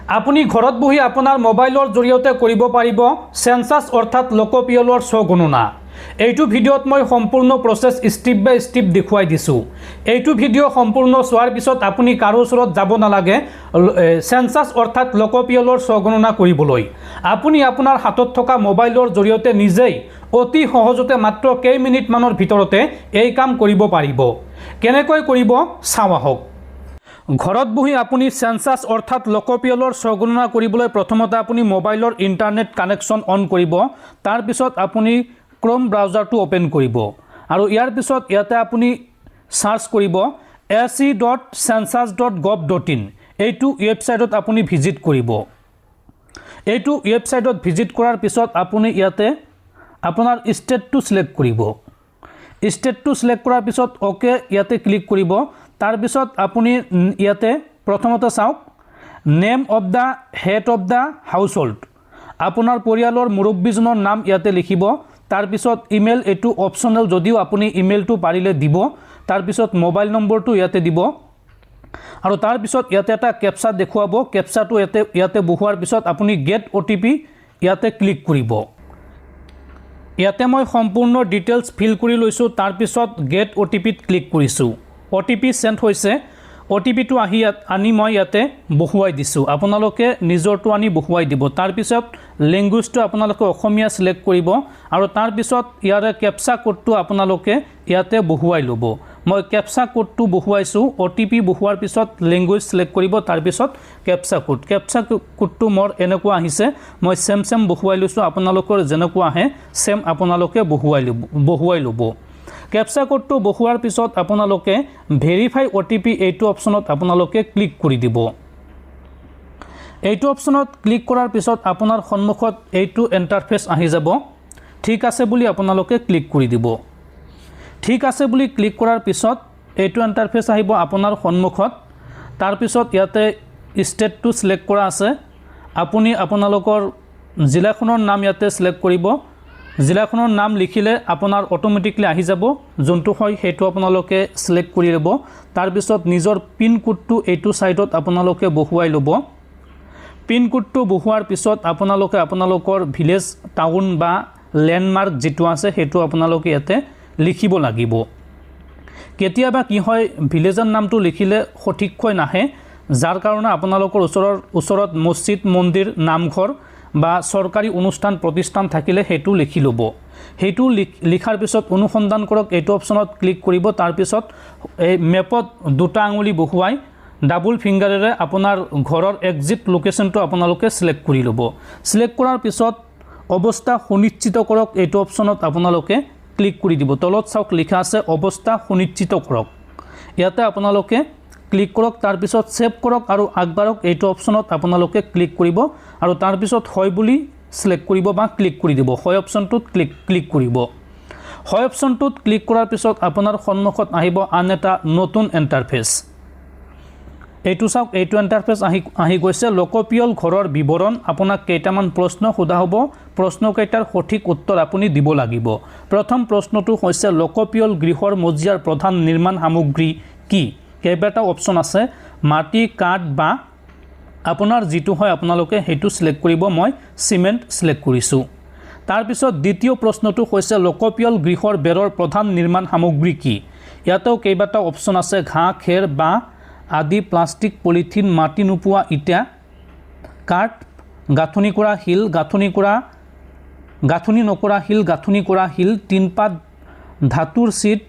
আপুনি ঘৰত বহি আপোনাৰ মোবাইলৰ জৰিয়তে কৰিব পাৰিব সেন্সাস অৰ্থাৎ লোকপিয়লৰ স্বগণনা। এইটো ভিডিঅ'ত মই সম্পূৰ্ণ প্ৰচেছ ষ্টেপ বাই ষ্টেপ দেখুৱাই দিছোঁ। এইটো ভিডিঅ' সম্পূৰ্ণ চোৱাৰ পিছত আপুনি কাৰো ওচৰত যাব নালাগে সেন্সাস অৰ্থাৎ লোকপিয়লৰ স্বগণনা কৰিবলৈ। আপুনি আপোনাৰ হাতত থকা মোবাইলৰ জৰিয়তে নিজেই অতি সহজতে মাত্ৰ কেইমিনিটমানৰ ভিতৰতে এই কাম কৰিব পাৰিব। কেনেকৈ কৰিব চাওঁ আহক। ঘৰত বহি আপুনি সেন্সাস অৰ্থাৎ লোকপিয়লৰ স্বগণনা কৰিবলৈ প্ৰথমতে আপুনি মোবাইলৰ ইণ্টাৰনেট কানেকশ্যন অন কৰিব। তাৰ পিছত আপুনি ক্ৰোম ব্ৰাউজাৰটো ওপেন কৰিব আৰু ইয়াৰ পিছত ইয়াতে আপুনি সাৰ্চ কৰিব se.census.gov.in। এইটো ৱেবছাইটত আপুনি ভিজিট কৰিব। এইটো ৱেবছাইটত ভিজিট কৰাৰ পিছত আপুনি ইয়াতে আপোনাৰ ষ্টেটটো সিলেক্ট কৰিব। ষ্টেটটো সিলেক্ট কৰাৰ পিছত ওকে ইয়াতে ক্লিক কৰিব। তাৰ পিছত আপুনি ইয়াতে প্ৰথমতে চাওক name of the head of the household. আপোনাৰ পৰিয়ালৰ মুৰব্বীজনৰ নাম ইয়াতে লিখিব। তাৰ পিছত ইমেইল এইটো অপচনেল, যদিও আপুনি ইমেইলটো পাৰিলে দিব। তাৰ পিছত মোবাইল নম্বৰটো ইয়াতে দিব আৰু তাৰ পিছত ইয়াতে এটা কেপচা দেখুৱাব। কেপচাটো ইয়াতে বহুৱাৰ পিছত আপুনি গেট OTP ইয়াতে ক্লিক কৰিব। ইয়াতে মই সম্পূৰ্ণ ডিটেইলছ ফিল কৰি লৈছোঁ। তাৰ পিছত গেট OTPত ক্লিক কৰিছোঁ। OTP সেন্ড হৈছে। OTPটো আনি মই ইয়াতে বহুৱাই দিছোঁ। আপোনালোকে নিজৰটো আনি বহুৱাই দিব। তাৰ পিছত লেংগুৱেজটো আপোনালোকে অসমীয়া সিলেক্ট কৰিব আৰু তাৰ পিছত ইয়াৰে কেপচা কোডটো আপোনালোকে ইয়াতে বহুৱাই ল'ব। মই কেপচা কোডটো বহুৱাইছোঁ। OTP বহুৱাৰ পিছত লেংগুৱেজ সিলেক্ট কৰিব। তাৰ পিছত কেপচা কোডটো মোৰ এনেকুৱা আহিছে। মই সেম বহুৱাই লৈছোঁ। আপোনালোকৰ যেনেকুৱা আহে সেম আপোনালোকে বহুৱাই ল'ব। কেপচা কোডটো বহুৱাৰ পিছত আপোনালোকে ভেৰিফাই OTP এইটো অপচনত আপোনালোকে ক্লিক কৰি দিব। এইটো অপচনত ক্লিক কৰাৰ পিছত আপোনাৰ সন্মুখত এইটো ইণ্টাৰফেচ আহি যাব। ঠিক আছে বুলি আপোনালোকে ক্লিক কৰি দিব। ঠিক আছে বুলি ক্লিক কৰাৰ পিছত এইটো ইণ্টাৰফেচ আহিব আপোনাৰ সন্মুখত। তাৰ পিছত ইয়াতে ষ্টেটটো সিলেক্ট কৰা আছে। আপুনি আপোনালোকৰ জিলাখনৰ নাম ইয়াতে সিলেক্ট কৰিব। জিলাখনৰ নাম লিখিলে আপোনাৰ অটোমেটিকলি আহি যাব। যোনটো হয় সেইটো আপোনালোকে সিলেক্ট কৰি ল'ব। তাৰ পিছত নিজৰ পিন কোডটো এইটো সাইডত আপোনালোকে বহুৱাই ল'ব। পিন কোডটো বহুৱাৰ পিছত আপোনালোকে আপোনালোকৰ ভিলেজ, টাউন বা লেণ্ডমাৰ্ক যিটো আছে সেইটো আপোনালোকে ইয়াতে লিখিব লাগিব। কেতিয়াবা কি হয় ভিলেজৰ নামটো লিখিলে সঠিককৈ নাহে, যাৰ কাৰণে আপোনালোকৰ ওচৰত মছজিদ, মন্দিৰ, নামঘৰ বা চৰকাৰী অনুষ্ঠান প্ৰতিষ্ঠান থাকিলে সেইটো লিখি ল'ব। সেইটো লিখাৰ পিছত অনুসন্ধান কৰক এইটো অপচনত ক্লিক কৰিব। তাৰ পিছত এই মেপত দুটা আঙুলি বহুৱাই ডাবল ফিংগাৰেৰে আপোনাৰ ঘৰৰ এক্সিট লোকেশ্যনটো আপোনালোকে সিলেক্ট কৰি ল'ব। সিলেক্ট কৰাৰ পিছত অৱস্থা সুনিশ্চিত কৰক এইটো অপচনত আপোনালোকে ক্লিক কৰি দিব। তলত চাওক লিখা আছে অৱস্থা সুনিশ্চিত কৰক। ইয়াতে আপোনালোকে ক্লিক কৰক। তাৰ পিছত সেভ কৰক আৰু আগবাঢ়ক এইটো অপচনত আপোনালোকে ক্লিক কৰিব আৰু তাৰ পিছত হয় বুলি সিলেক্ট কৰিব বা ক্লিক কৰি দিব। হয় অপচনটোত ক্লিক কৰিব। হয় অপচনটোত ক্লিক কৰাৰ পিছত আপোনাৰ সন্মুখত আহিব আন এটা নতুন ইণ্টাৰফেচ। এইটো চাওক এইটো ইণ্টাৰফেচ আহি গৈছে। লোকপিয়ল ঘৰৰ বিৱৰণ। আপোনাক কেইটামান প্ৰশ্ন সোধা হ'ব। প্ৰশ্নকেইটাৰ সঠিক উত্তৰ আপুনি দিব লাগিব। প্ৰথম প্ৰশ্নটো হৈছে লোকপিয়ল গৃহৰ মজিয়াৰ প্ৰধান নিৰ্মাণ সামগ্ৰী কি? কেইবাটাও অপচন আছে, মাটি, কাঠ বা আপোনাৰ যিটো হয় আপোনালোকে সেইটো সিলেক্ট কৰিব। মই চিমেণ্ট সিলেক্ট কৰিছোঁ। তাৰ পিছত দ্বিতীয় প্ৰশ্নটো হৈছে লোকপিয়ল গৃহৰ বেৰৰ প্ৰধান নিৰ্মাণ সামগ্ৰী কি? ইয়াতেও কেইবাটাও অপচন আছে, ঘাঁহ, খেৰ, বাঁহ আদি, প্লাষ্টিক, পলিথিন, মাটি নোপোৱা ইটা, কাঠ, গাঁথনি কৰা শিল, গাঁথনি নকৰা শিল, গাঁথনি কৰা শিল, টিনপাত, ধাতুৰ চিট,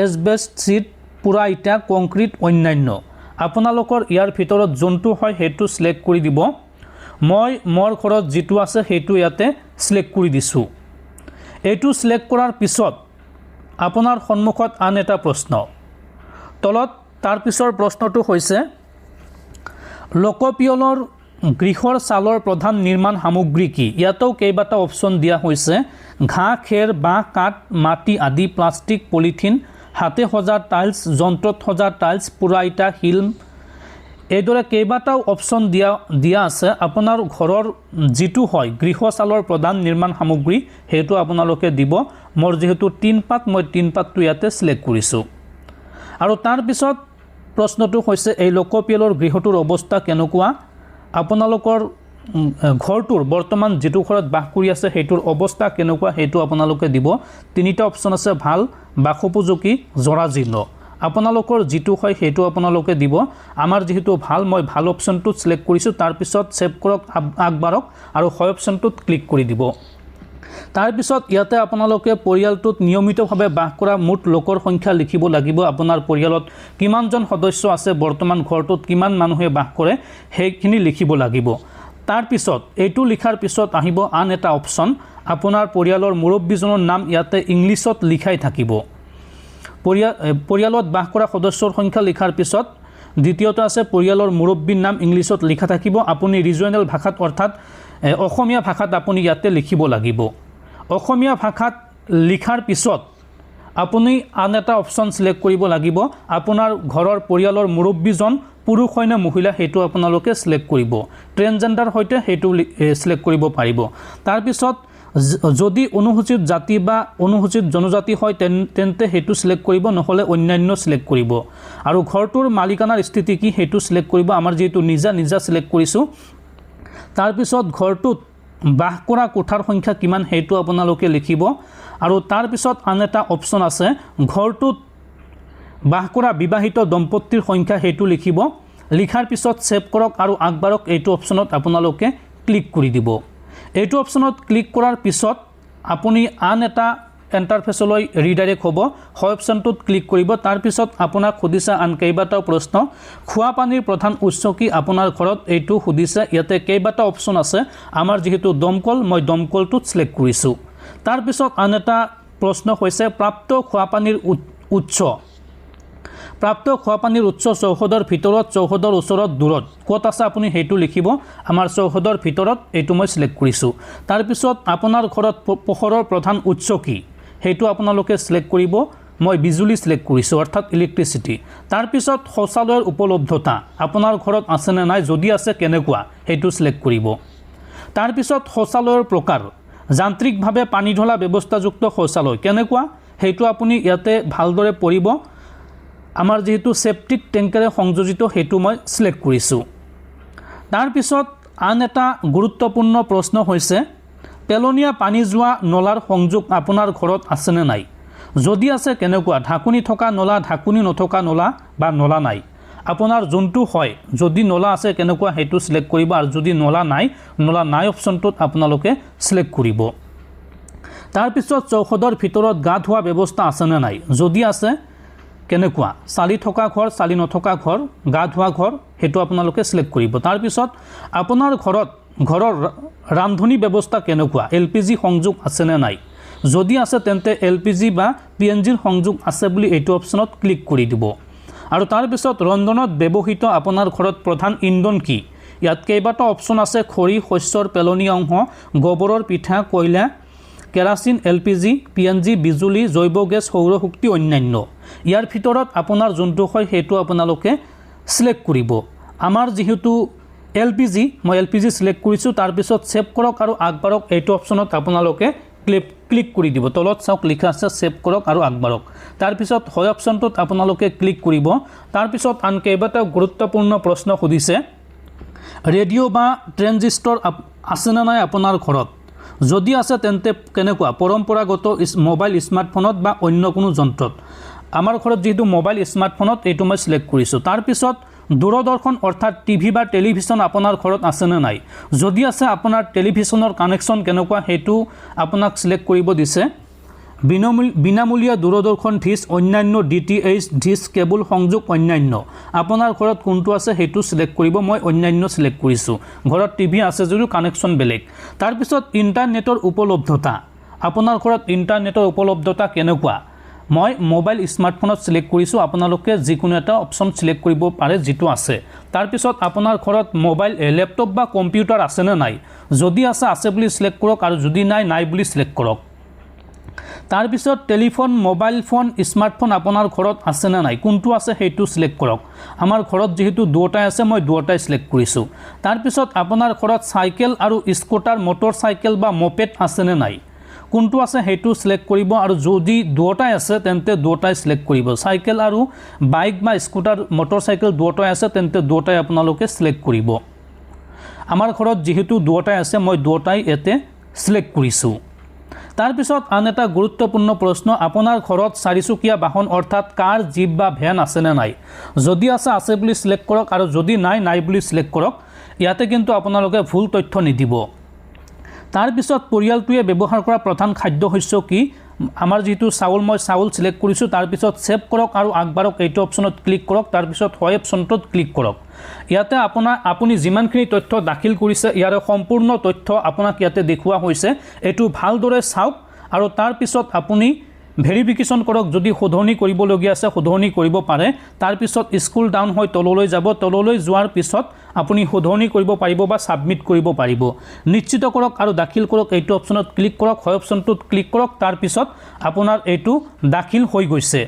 এছবেষ্ট চিট, পুৰা ইটা, কংক্ৰিট, অন্যান্য। আপোনালোকৰ ইয়াৰ ভিতৰত যোনটো হয় সেইটো সিলেক্ট কৰি দিব। মই মোৰ ঘৰত যিটো আছে সেইটো ইয়াতে সিলেক্ট কৰি দিছোঁ। এইটো সিলেক্ট কৰাৰ পিছত আপোনাৰ সন্মুখত আন এটা প্ৰশ্ন তলত। তাৰ পিছৰ প্ৰশ্নটো হৈছে লোকপিয়লৰ গৃহৰ ছালৰ প্ৰধান নিৰ্মাণ সামগ্ৰী কি? ইয়াতেও কেইবাটাও অপচন দিয়া হৈছে, ঘাঁহ, খেৰ, বাঁহ, কাঠ, মাটি আদি, প্লাষ্টিক, পলিথিন, হাতে সজা টাইলছ, যন্ত্ৰত সজা টাইলছ, পোৰা ইটা, শিল। এইদৰে কেইবাটাও অপচন দিয়া আছে। আপোনাৰ ঘৰৰ যিটো হয় গৃহচালৰ প্ৰধান নিৰ্মাণ সামগ্ৰী সেইটো আপোনালোকে দিব। মোৰ যেহেতু টিনপাত, মই টিনপাতটো ইয়াতে সিলেক্ট কৰিছোঁ। আৰু তাৰ পিছত প্ৰশ্নটো হৈছে এই লোকপিয়লৰ গৃহটোৰ অৱস্থা কেনেকুৱা? আপোনালোকৰ ঘৰটোৰ বৰ্তমান যেটো ঘৰত বাস কৰি আছে হেতুৰ অৱস্থা কেনেকুৱা হেতু আপোনালোকে দিব তিনিটা অপচন আছে ভাল বাসোপযোগী জৰাজীৰ্ণ আপোনালোকৰ যেটো হয় হেতু আপোনালোকে দিব আমাৰ যেহেতু ভাল মই ভাল অপচনটো সিলেক্ট কৰিছো তাৰ পিছত সেভ কৰক আগবাৰক আৰু হয় অপচনটোত ক্লিক কৰি দিব তাৰ পিছত ইয়াতে আপোনালোকে পৰিয়ালটোত নিয়মিতভাৱে বাস কৰা মুঠ লোকৰ সংখ্যা লিখিব লাগিব আপোনাৰ পৰিয়ালত কিমানজন সদস্য আছে বৰ্তমান ঘৰটোত কিমান মানুহে বাস কৰে হেখিনি লিখিব লাগিব তাৰ পিছত এইটো লিখাৰ পিছত আহিব আন এটা অপচন আপোনাৰ পৰিয়ালৰ মুৰব্বীজনৰ নাম ইয়াতে ইংলিছত লিখাই থাকিব পৰিয়ালত বাস কৰা সদস্যৰ সংখ্যা লিখাৰ পিছত দ্বিতীয়টো আছে পৰিয়ালৰ মুৰব্বীৰ নাম ইংলিছত লিখা থাকিব আপুনি ৰিজনেল ভাষাত অৰ্থাৎ অসমীয়া ভাষাত আপুনি ইয়াতে লিখিব লাগিব অসমীয়া ভাষাত লিখাৰ পিছত আপুনি আন এটা অপচন সিলেক্ট কৰিব লাগিব আপোনাৰ ঘৰৰ পৰিয়ালৰ মুৰব্বীজন পুৰুষ হয় না মহিলা হেতু আপোনালোকে সিলেক্ট কৰিব ট্ৰেন্সজেন্ডাৰ হয়তে হেতু সিলেক্ট কৰিব পাৰিব তাৰ পিছত যদি অনুসূচিত জাতি বা অনুসূচিত জনজাতি হয় তেন্তে হেতু সিলেক্ট কৰিব নহলে অন্যান্য সিলেক্ট কৰিব আৰু ঘৰটোৰ মালিকানাৰ স্থিতি কি হেতু সিলেক্ট কৰিব আমাৰ যেটো নিজা সিলেক্ট কৰিছো তাৰ পিছত ঘৰটোত বাস কৰা কোঠাৰ সংখ্যা কিমান হেতু আপোনালোকে লিখিব আৰু তাৰ পিছত আন এটা অপচন আছে ঘৰটোত বাস কৰা বিবাহিত দম্পতিৰ সংখ্যা হেতু লিখিব লিখাৰ পিছত সেভ কৰক আৰু আগবাৰক এইটো অপচনত আপোনালোকে ক্লিক কৰি দিব এইটো অপচনত ক্লিক কৰাৰ পিছত আপুনি আন এটা ইন্টাৰফেসলৈ ৰিডাইৰেক্ট হ'ব হয় অপচনটোত ক্লিক কৰিব তাৰ পিছত আপোনাক খুদিছে আন কেইবাটাও প্ৰশ্ন খোৱা পানীৰ প্ৰধান উৎস কি আপোনাৰ ঘৰত এইটো খুদিছে ইয়াতে কেইবাটা অপচন আছে আমাৰ যেহেতু দমকল মই দমকলটোত সিলেক্ট কৰিছো তাৰ পিছত আন এটা প্ৰশ্ন হৈছে প্ৰাপ্ত খোৱা পানীৰ উৎস চৌহদৰ ভিতৰত চৌহদৰ ওচৰত দূৰত ক'ত আছে আপুনি হেতু লিখিব আমাৰ চৌহদৰ ভিতৰত এইটো মই সিলেক্ট কৰিছো তাৰ পিছত আপোনাৰ ঘৰত পোহৰৰ প্ৰধান উৎস কি হেতু আপোনালোকে সিলেক্ট কৰিব মই বিজুলী সিলেক্ট কৰিছো অৰ্থাৎ ইলেক্ট্ৰিসিটি তাৰ পিছত শৌচালয়ৰ উপলব্ধতা আপোনাৰ ঘৰত আছে নে নাই যদি আছে কেনেকুৱা হেতু সিলেক্ট কৰিব তাৰ পিছত শৌচালয়ৰ প্ৰকাৰ যান্ত্ৰিকভাৱে পানী ঢলা ব্যৱস্থাযুক্ত শৌচালয় কেনেকুৱা হেতু আপুনি ইয়াতে ভালদৰে পঢ়িব আমাৰ যেহেতু সেপ্টিক ট্যাঙ্কেৰে সংযোজিত হেতু মই সিলেক্ট কৰিছো তাৰ পিছত আন এটা গুৰুত্বপূৰ্ণ প্ৰশ্ন হৈছে পেলনীয়া পানী যোৱা নলাৰ সংযোগ আপোনাৰ ঘৰত আছে নে নাই যদি আছে কেনেকুৱা ঢাকুনি থকা নলা ঢাকুনি নথকা নলা বা নলা নাই আপোনাৰ যোনটো হয় যদি নলা আছে কেনেকুৱা হেতু সিলেক্ট কৰিব আৰু যদি নলা নাই অপচনটোত আপোনালোকে সিলেক্ট কৰিব তাৰ পিছত চৌহদৰ ভিতৰত গা ধোৱা ব্যৱস্থা আছে নে নাই যদি আছে কেনেকুৱা চালি থকা ঘৰ চালি নথকা ঘৰ গা ধোৱা ঘৰ হেতু আপোনালোকে সিলেক্ট কৰিব তাৰ পিছত আপোনাৰ ঘৰৰ ৰান্ধনী ব্যৱস্থা কেনেকুৱা এলপিজি সংযোগ আছে নে নাই যদি আছে তেন্তে এলপিজি বা পিএনজিৰ সংযোগ আছে বুলি এইটো অপচনত ক্লিক কৰি দিব আৰু তাৰ পিছত ৰন্ধনত ব্যৱহৃত আপোনাৰ ঘৰত প্ৰধান ইন্ধন কি ইয়াত কেইবাটা অপচন আছে খৰি শস্যৰ পেলনীয়া অংশ গোবৰৰ পিঠা কয়লা কেৰাচিন এলপিজি পিএনজি বিজুলী জৈৱ গেছ সৌৰ শক্তি অন্যান্য ইয়াৰ ভিতৰত আপোনাৰ যোনটো হয় হেতু আপোনালোকে সিলেক্ট কৰিব আমাৰ যেহেতু এলপিজি মই এলপিজি সিলেক্ট কৰিছো তাৰ পিছত সেভ কৰক আৰু আগবাৰক এইটো অপচনত আপোনালোকে ক্লিক কৰি দিব তলত চাওক লিখা আছে সেভ কৰক আৰু আগবাৰক তাৰ পিছত হয় অপচনটোত আপোনালোকে ক্লিক কৰিব তাৰ পিছত আন কেইবাটাও গুৰুত্বপূৰ্ণ প্ৰশ্ন খুদিছে ৰেডিঅ' বা ট্ৰেনজিস্টৰ আছে না নাই আপোনাৰ ঘৰত যদি আছে তেন্তে কেনেকুৱা পৰম্পৰাগত মোবাইল স্মাৰ্টফোনত বা অন্য কোনো যন্ত্ৰত আমাৰ ঘৰত যেহেতু মোবাইল স্মাৰ্টফোনত এইটো মই সিলেক্ট কৰিছো তাৰ পিছত দূৰদৰ্শন অৰ্থাৎ টিভি বা টেলিভিছন আপোনাৰ ঘৰত আছে নে নাই যদি আছে আপোনাৰ টেলিভিছনৰ কানেকশন কেনেকুৱা হেতু আপোনাক সিলেক্ট কৰিব দিছে বিনামূলীয়া দূৰদৰ্শন ডিশ অন্যান্য ডিটিএইচ ডিশ কেবল সংযোগ অন্যান্য আপোনাৰ ঘৰত কোনটো আছে হেতু সিলেক্ট কৰিব মই অন্যান্য সিলেক্ট কৰিছো ঘৰত টিভি আছে যদিও কানেকশন বেলেগ তাৰ পিছত ইন্টাৰনেটৰ উপলব্ধতা আপোনাৰ ঘৰত ইন্টাৰনেটৰ উপলব্ধতা কেনেকুৱা মই মোবাইল স্মাৰ্টফোনত সিলেক্ট কৰিছো আপোনালোকে যিকোনো এটা অপচন সিলেক্ট কৰিব পাৰে যেটো আছে তাৰ পিছত আপোনাৰ ঘৰত মোবাইল ল্যাপটপ বা কম্পিউটাৰ আছে নে নাই যদি আছে বুলি সিলেক্ট কৰক আৰু যদি নাই বুলি সিলেক্ট কৰক তাৰ পিছত টেলিফোন মোবাইল ফোন স্মাৰ্টফোন আপোনাৰ ঘৰত আছে নে নাই কোনটো আছে হেতু সিলেক্ট কৰক আমাৰ ঘৰত যেহেতু দুটাই আছে মই দুটাই সিলেক্ট কৰিছো তাৰ পিছত আপোনাৰ ঘৰত সাইকেল আৰু স্কুটাৰ মটৰ সাইকেল বা মপেড আছে নে নাই কোনটো আছে হেতু সিলেক্ট কৰিব আৰু যদি দুটাই আছে তেন্তে দুটাই সিলেক্ট কৰিব সাইকেল আৰু বাইক বা স্কুটাৰ মটৰ সাইকেল দুটাই আছে তেন্তে দুটাই আপোনালোকে সিলেক্ট কৰিব আমাৰ ঘৰত যিহেতু দুটাই আছে মই দুটাই ইয়াতে সিলেক্ট কৰিছোঁ তাৰপিছত আন এটা গুৰুত্বপূৰ্ণ প্ৰশ্ন আপোনাৰ ঘৰত চাৰিচকীয়া বাহন অৰ্থাৎ কাৰ জীপ বা ভ্যান আছে নে নাই যদি আছে বুলি সিলেক্ট কৰক আৰু যদি নাই বুলি সিলেক্ট কৰক ইয়াতে কিন্তু আপোনালোকে ভুল তথ্য নিদিব তাৰপিছত পৰিয়ালটোৱে ব্যৱহাৰ কৰা প্ৰধান খাদ্যশস্য কি আমাৰ যেটো চাউল মই চাউল সিলেক্ট কৰিছোঁ তাৰপিছত সেভ কৰক আৰু আগবাৰক এইটো অপচনত ক্লিক কৰক তাৰপিছত হয় অপচনটোত ক্লিক কৰক ইয়াতে আপুনি যিমানখিনি তথ্য দাখিল কৰিছে ইয়াৰ সম্পূৰ্ণ তথ্য আপোনাক ইয়াতে দেখুওৱা হৈছে এটো ভালদৰে চাওক আৰু তাৰপিছত আপুনি ভেৰিফিকেশন কৰক যদি শুধৰণি কৰিবলগীয়া আছে শুধৰণি কৰিব পাৰে তাৰপিছত স্কুল ডাউন হৈ তললৈ যাব তললৈ যোৱাৰ পিছত আপুনি শুধৰণি কৰিব পাৰিব বা সাবমিট কৰিব পাৰিব নিশ্চিত কৰক আৰু দাখিল কৰক এইটো অপচনত ক্লিক কৰক হয় অপচনটোত ক্লিক কৰক তাৰপিছত আপোনাৰ এইটো দাখিল হৈ গৈছে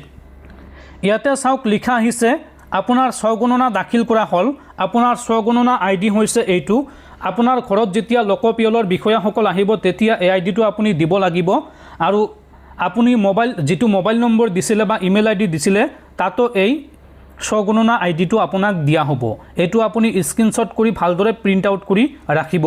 ইয়াতে চাওক লিখা আহিছে আপোনাৰ স্বগণনা দাখিল কৰা হল আপোনাৰ স্বগণনা আইডি হৈছে এইটো আপোনাৰ ঘৰত যেতিয়া লোকপিয়লৰ বিষয়াসকল আহিব তেতিয়া এই আইডিটো আপুনি দিব লাগিব আৰু আপুনি যেটো মোবাইল নম্বৰ দিছিলে বা ইমেইল আইডি দিছিলে তাতো এই স্বগণনা আইডিটো আপোনাক দিয়া হ'ব এটো আপুনি স্ক্ৰিনশ্বট কৰি ভালদৰে প্ৰিন্ট আউট কৰি ৰাখিব